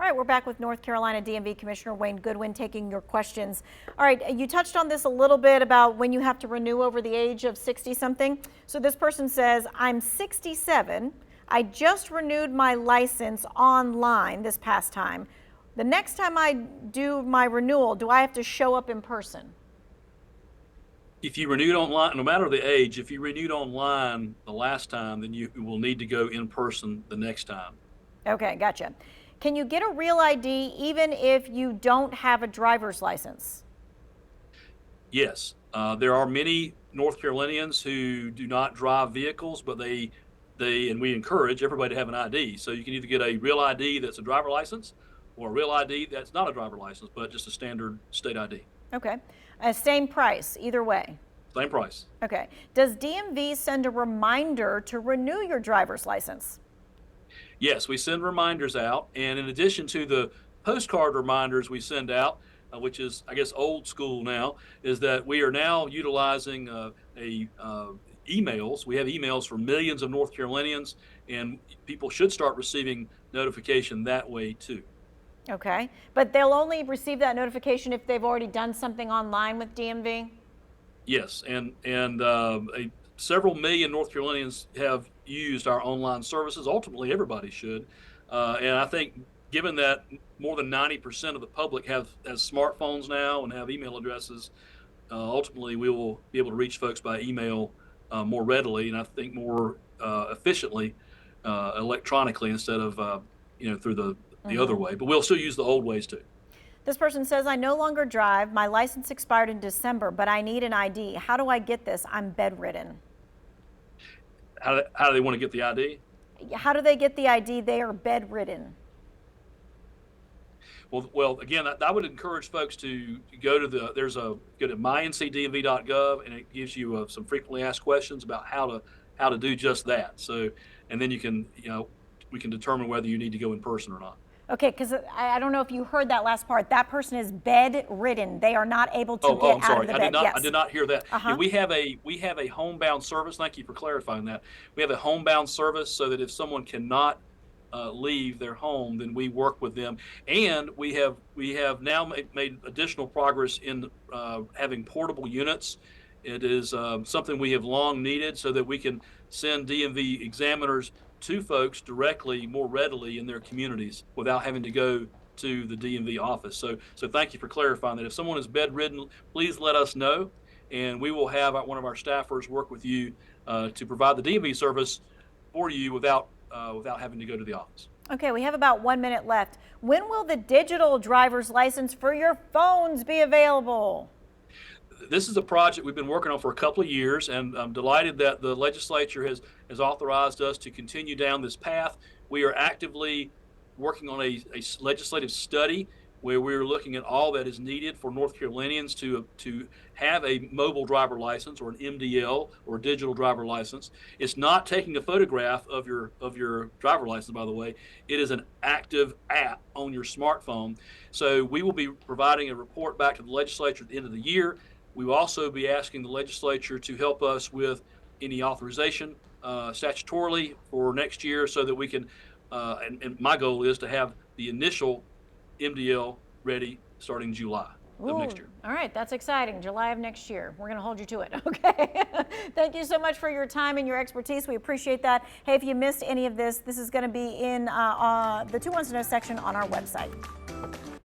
right, we're back with North Carolina DMV Commissioner Wayne Goodwin taking your questions. All right, you touched on this a little bit about when you have to renew over the age of 60-something. So this person says, I'm 67. I just renewed my license online this past time. The next time I do my renewal, do I have to show up in person? If you renewed online, no matter the age, if you renewed online the last time, then you will need to go in person the next time. Okay, gotcha. Can you get a real ID even if you don't have a driver's license? Yes, there are many North Carolinians who do not drive vehicles, but and we encourage everybody to have an ID. So you can either get a real ID that's a driver license or a real ID that's not a driver license, but just a standard state ID. Okay. Same price, either way. Same price. Okay. Does DMV send a reminder to renew your driver's license? Yes, we send reminders out, and in addition to the postcard reminders we send out, which is, I guess, old school now, is that we are now utilizing emails. We have emails for millions of North Carolinians, and people should start receiving notification that way too. Okay, but they'll only receive that notification if they've already done something online with DMV? Yes, and several million North Carolinians have used our online services. Ultimately, everybody should. And I think given that more than 90% of the public has smartphones now and have email addresses, ultimately we will be able to reach folks by email more readily, and I think more efficiently electronically instead of through the other way. But we'll still use the old ways too. This person says, I no longer drive. My license expired in December, but I need an ID. How do I get this? I'm bedridden. How do they want to get the ID? How do they get the ID? They are bedridden. Well, again, I would encourage folks to go to go to myncdmv.gov, and it gives you some frequently asked questions about how to do just that. So, and then we can determine whether you need to go in person or not. Okay, because I don't know if you heard that last part. That person is bedridden. They are not able to get out of the bed. I did not hear that. Yeah, we have a homebound service. Thank you for clarifying that. We have a homebound service so that if someone cannot leave their home, then we work with them. And we have now made additional progress in having portable units. It is something we have long needed so that we can send DMV examiners to folks directly, more readily in their communities without having to go to the DMV office. So thank you for clarifying that. If someone is bedridden, please let us know, and we will have one of our staffers work with you to provide the DMV service for you without having to go to the office. Okay, we have about 1 minute left. When will the digital driver's license for your phones be available? This is a project we've been working on for a couple of years, and I'm delighted that the legislature has authorized us to continue down this path. We are actively working on a legislative study where we're looking at all that is needed for North Carolinians to have a mobile driver license or an MDL or a digital driver license. It's not taking a photograph of your driver license, by the way. It is an active app on your smartphone. So we will be providing a report back to the legislature at the end of the year. We will also be asking the legislature to help us with any authorization statutorily for next year so that we can, and my goal is to have the initial MDL ready starting July of next year. All right, that's exciting. July of next year. We're going to hold you to it. Okay. Thank you so much for your time and your expertise. We appreciate that. Hey, if you missed any of this, this is going to be in the 2 Wants to Know section on our website.